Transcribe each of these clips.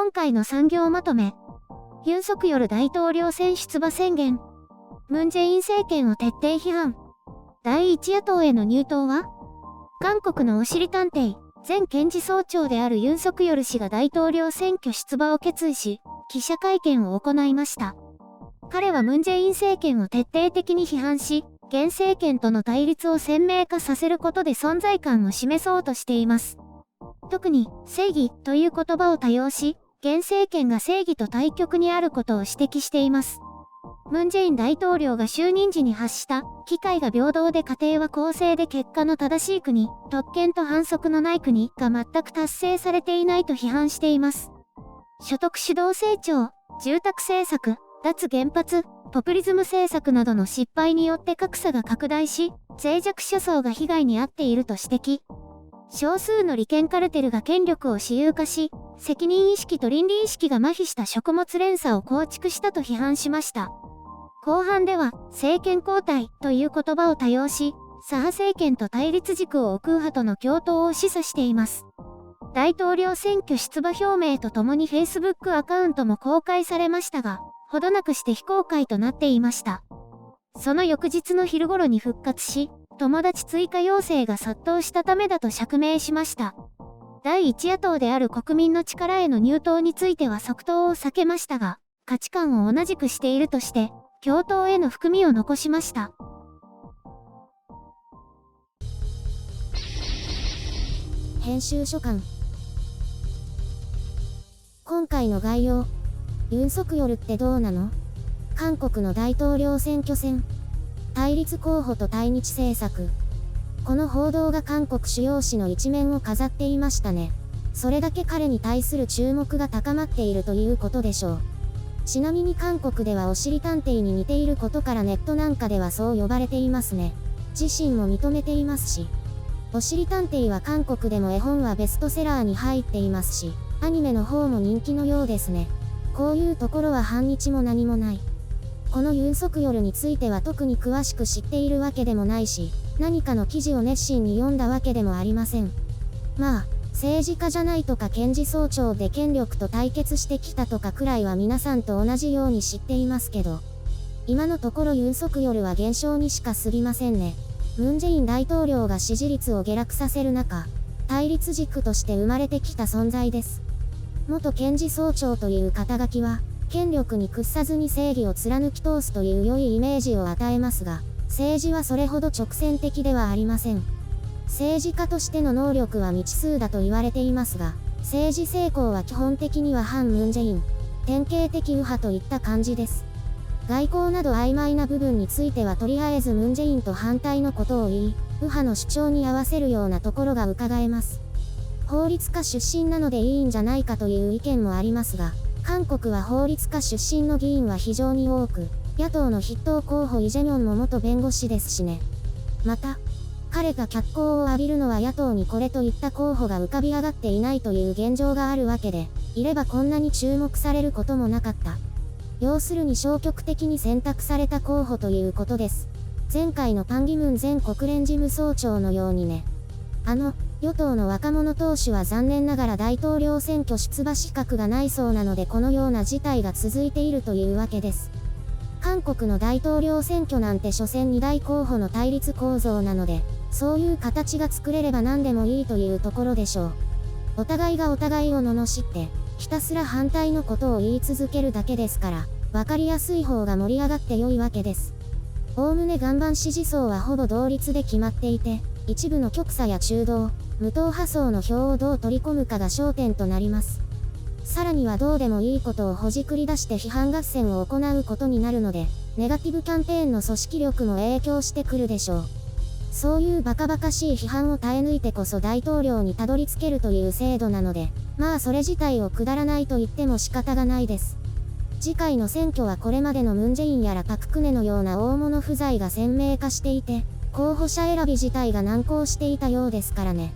今回の産業まとめ。ユン・ソクヨル大統領選出馬宣言。ムン・ジェイン政権を徹底批判。第一野党への入党は？韓国のおしり探偵、前検事総長であるユン・ソクヨル氏が大統領選挙出馬を決意し、記者会見を行いました。彼はムン・ジェイン政権を徹底的に批判し、現政権との対立を鮮明化させることで存在感を示そうとしています。特に、正義という言葉を多用し、現政権が正義と対極にあることを指摘しています。ムン・ジェイン大統領が就任時に発した、機会が平等で家庭は公正で結果の正しい国、特権と反則のない国が全く達成されていないと批判しています。所得主導成長、住宅政策、脱原発、ポピュリズム政策などの失敗によって格差が拡大し、脆弱諸層が被害に遭っていると指摘。少数の利権カルテルが権力を私有化し、責任意識と倫理意識が麻痺した食物連鎖を構築したと批判しました。後半では、政権交代という言葉を多用し、左派政権と対立軸を置く右派との共闘を示唆しています。大統領選挙出馬表明とともに Facebook アカウントも公開されましたが、ほどなくして非公開となっていました。その翌日の昼頃に復活し、友達追加要請が殺到したためだと釈明しました。第一野党である国民の力への入党については即答を避けましたが、価値観を同じくしているとして、共闘への含みを残しました。編集所感。今回の概要。ユン・ソクヨルってどうなの？韓国の大統領選挙戦。対立候補と対日政策。この報道が韓国主要紙の一面を飾っていましたね。それだけ彼に対する注目が高まっているということでしょう。ちなみに韓国ではおしり探偵に似ていることからネットなんかではそう呼ばれていますね。自身も認めていますし。おしり探偵は韓国でも絵本はベストセラーに入っていますし、アニメの方も人気のようですね。こういうところは反日も何もない。このユン・ソクヨルについては特に詳しく知っているわけでもないし、何かの記事を熱心に読んだわけでもありません。まあ、政治家じゃないとか検事総長で権力と対決してきたとかくらいは皆さんと同じように知っていますけど、今のところユン・ソクヨルは減少にしか過ぎませんね。ムン・ジェイン大統領が支持率を下落させる中、対立軸として生まれてきた存在です。元検事総長という肩書きは、権力に屈さずに正義を貫き通すという良いイメージを与えますが、政治はそれほど直線的ではありません。政治家としての能力は未知数だと言われていますが、政治成功は基本的には反ムン・ジェイン、典型的右派といった感じです。外交など曖昧な部分についてはとりあえずムン・ジェインと反対のことを言い、右派の主張に合わせるようなところが伺えます。法律家出身なのでいいんじゃないかという意見もありますが、韓国は法律家出身の議員は非常に多く、野党の筆頭候補イ・ジェミョンも元弁護士ですしね。また、彼が脚光を浴びるのは野党にこれといった候補が浮かび上がっていないという現状があるわけで、いればこんなに注目されることもなかった。要するに消極的に選択された候補ということです。前回のパン・ギムン前国連事務総長のようにね。与党の若者党首は残念ながら大統領選挙出馬資格がないそうなのでこのような事態が続いているというわけです。韓国の大統領選挙なんて所詮二大候補の対立構造なので、そういう形が作れれば何でもいいというところでしょう。お互いがお互いを罵って、ひたすら反対のことを言い続けるだけですから、わかりやすい方が盛り上がって良いわけです。おおむね岩盤支持層はほぼ同率で決まっていて、一部の極左や中道、無党派層の票をどう取り込むかが焦点となります。さらにはどうでもいいことをほじくり出して批判合戦を行うことになるので、ネガティブキャンペーンの組織力も影響してくるでしょう。そういうバカバカしい批判を耐え抜いてこそ大統領にたどり着けるという制度なので、まあそれ自体をくだらないと言っても仕方がないです。次回の選挙はこれまでのムン・ジェインやらパク・クネのような大物不在が鮮明化していて、候補者選び自体が難航していたようですからね。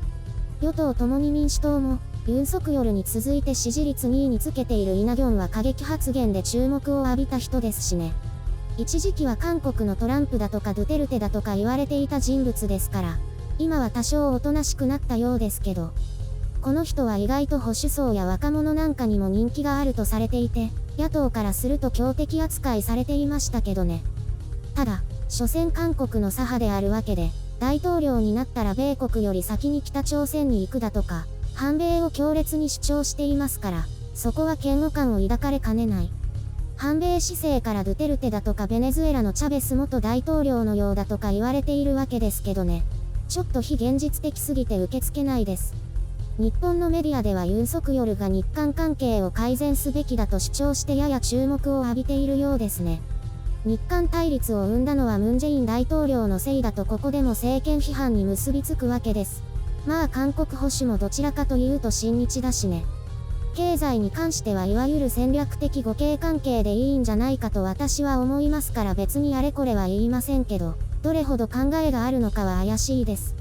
与党共に民主党も、ユン・ソクヨルに続いて支持率2位につけているイ・ナギョンは過激発言で注目を浴びた人ですしね。一時期は韓国のトランプだとかドゥテルテだとか言われていた人物ですから、今は多少おとなしくなったようですけど、この人は意外と保守層や若者なんかにも人気があるとされていて、野党からすると強敵扱いされていましたけどね。ただ、所詮韓国の左派であるわけで、大統領になったら米国より先に北朝鮮に行くだとか、反米を強烈に主張していますから、そこは嫌悪感を抱かれかねない。反米姿勢からドゥテルテだとかベネズエラのチャベス元大統領のようだとか言われているわけですけどね。ちょっと非現実的すぎて受け付けないです。日本のメディアではユン・ソクヨルが日韓関係を改善すべきだと主張してやや注目を浴びているようですね。日韓対立を生んだのはムン・ジェイン大統領のせいだとここでも政権批判に結びつくわけです。まあ韓国保守もどちらかというと親日だしね。経済に関してはいわゆる戦略的互恵関係でいいんじゃないかと私は思いますから別にあれこれは言いませんけど、どれほど考えがあるのかは怪しいです。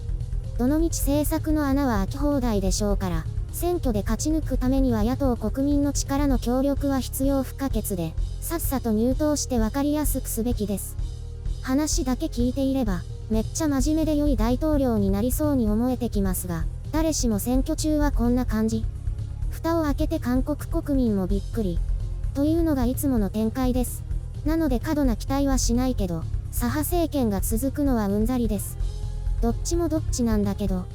どのみち政策の穴は開き放題でしょうから、選挙で勝ち抜くためには野党国民の力の協力は必要不可欠で、さっさと入党して分かりやすくすべきです。話だけ聞いていれば、めっちゃ真面目で良い大統領になりそうに思えてきますが、誰しも選挙中はこんな感じ。蓋を開けて韓国国民もびっくり。というのがいつもの展開です。なので過度な期待はしないけど、左派政権が続くのはうんざりです。どっちもどっちなんだけど。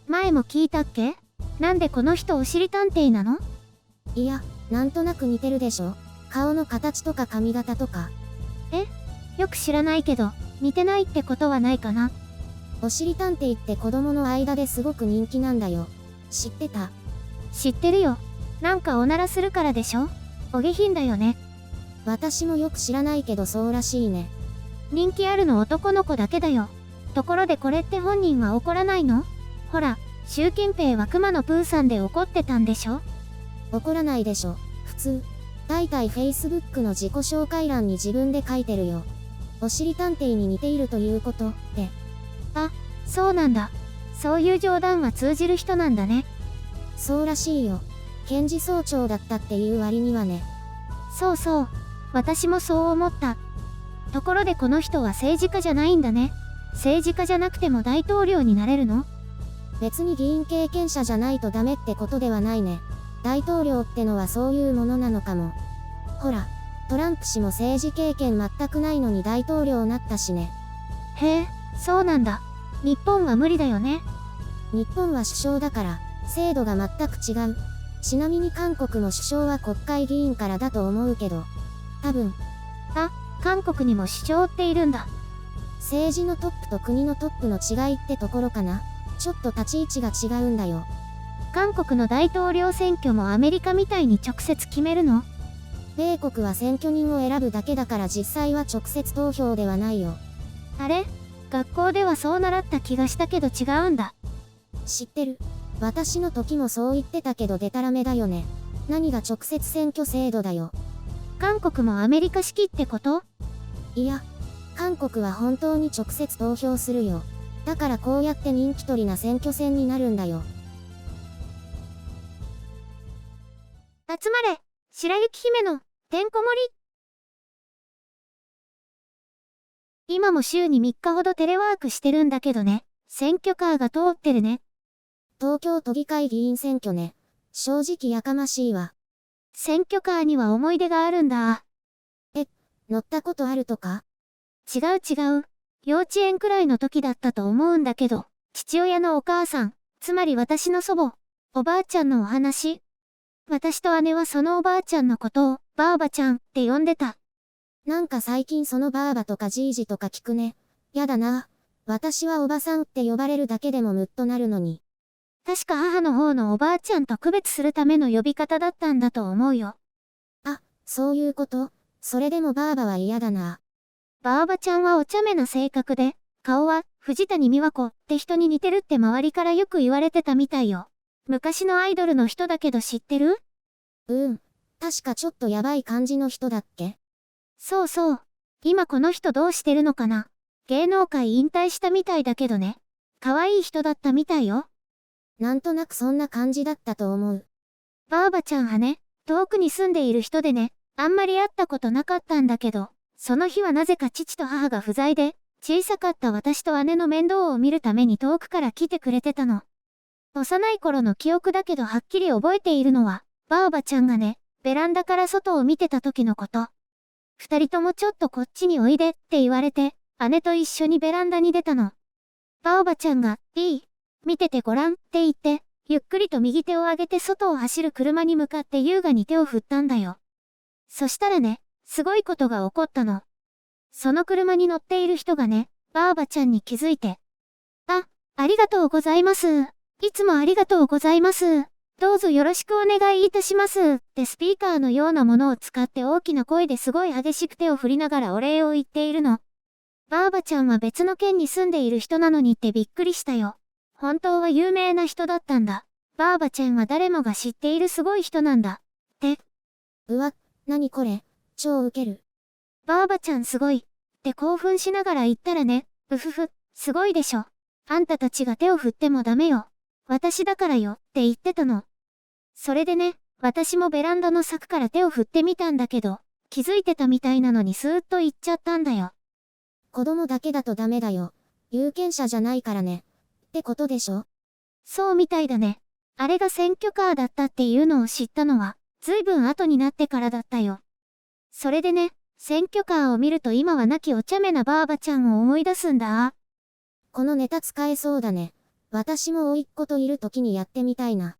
前も聞いたっけ？なんでこの人おしりたんていなの？いや、なんとなく似てるでしょ？顔の形とか髪型とか。よく知らないけど、似てないってことはないかな。おしりたんていって子供の間ですごく人気なんだよ。知ってた？知ってるよ。なんかおならするからでしょ？お下品だよね。私もよく知らないけどそうらしいね。人気あるの男の子だけだよ。ところでこれって本人は怒らないの？ほら、習近平は熊野プーさんで怒ってたんでしょ？怒らないでしょ、普通。だいたい Facebook の自己紹介欄に自分で書いてるよ。おしりたんていに似ているということって。あ、そうなんだ。そういう冗談は通じる人なんだね。そうらしいよ。検事総長だったっていう割にはね。そうそう。私もそう思った。ところでこの人は政治家じゃないんだね。政治家じゃなくても大統領になれるの？別に議員経験者じゃないとダメってことではないね。大統領ってのはそういうものなのかも。ほら、トランプ氏も政治経験全くないのに大統領になったしね。へえ、そうなんだ。日本は無理だよね。日本は首相だから、制度が全く違う。ちなみに韓国も首相は国会議員からだと思うけど。多分。あ、韓国にも首相っているんだ。政治のトップと国のトップの違いってところかな。ちょっと立ち位置が違うんだよ。韓国の大統領選挙もアメリカみたいに直接決めるの？米国は選挙人を選ぶだけだから実際は直接投票ではないよ。あれ？学校ではそう習った気がしたけど違うんだ。知ってる。私の時もそう言ってたけどデタラメだよね。何が直接選挙制度だよ。韓国もアメリカ式ってこと？いや、韓国は本当に直接投票するよ。だからこうやって人気取りな選挙戦になるんだよ。集まれ、白雪姫のてんこ盛り。今も週に3日ほどテレワークしてるんだけどね。選挙カーが通ってるね。東京都議会議員選挙ね。正直やかましいわ。選挙カーには思い出があるんだ。乗ったことあるとか？違う違う。幼稚園くらいの時だったと思うんだけど、父親のお母さん、つまり私の祖母、おばあちゃんのお話。私と姉はそのおばあちゃんのことを、ばあばちゃんって呼んでた。なんか最近そのばあばとかじいじとか聞くね。やだな。私はおばさんって呼ばれるだけでもムッとなるのに。確か母の方のおばあちゃんと区別するための呼び方だったんだと思うよ。あ、そういうこと？それでもばあばは嫌だな。ばあばちゃんはお茶目な性格で、顔は藤谷美和子って人に似てるって周りからよく言われてたみたいよ。昔のアイドルの人だけど知ってる？確かちょっとやばい感じの人だっけ？そうそう。今この人どうしてるのかな？芸能界引退したみたいだけどね。可愛い人だったみたいよ。なんとなくそんな感じだったと思う。ばあばちゃんはね、遠くに住んでいる人でね、あんまり会ったことなかったんだけど、その日はなぜか父と母が不在で、小さかった私と姉の面倒を見るために遠くから来てくれてたの。幼い頃の記憶だけどはっきり覚えているのは、ばあばちゃんがね、ベランダから外を見てた時のこと。二人ともちょっとこっちにおいでって言われて、姉と一緒にベランダに出たの。ばあばちゃんが、いい？見ててごらんって言って、ゆっくりと右手を上げて外を走る車に向かって優雅に手を振ったんだよ。そしたらね、すごいことが起こったの。その車に乗っている人がね、ばあばちゃんに気づいて。ありがとうございます。いつもありがとうございます。どうぞよろしくお願いいたします。ってスピーカーのようなものを使って大きな声ですごい激しく手を振りながらお礼を言っているの。ばあばちゃんは別の県に住んでいる人なのにってびっくりしたよ。本当は有名な人だったんだ。ばあばちゃんは誰もが知っているすごい人なんだ。って。うわ、なにこれ、超ウケる。ばあばちゃんすごい。って興奮しながら言ったらね、うふふ、すごいでしょ。あんたたちが手を振ってもダメよ。私だからよって言ってたの。それでね、私もベランダの柵から手を振ってみたんだけど、気づいてたみたいなのにスーッと言っちゃったんだよ。子供だけだとダメだよ。有権者じゃないからね。ってことでしょ？そうみたいだね。あれが選挙カーだったっていうのを知ったのは、ずいぶん後になってからだったよ。それでね、選挙カーを見ると今は亡きお茶目なばあばちゃんを思い出すんだ。このネタ使えそうだね。私も甥っ子といる時にやってみたいな。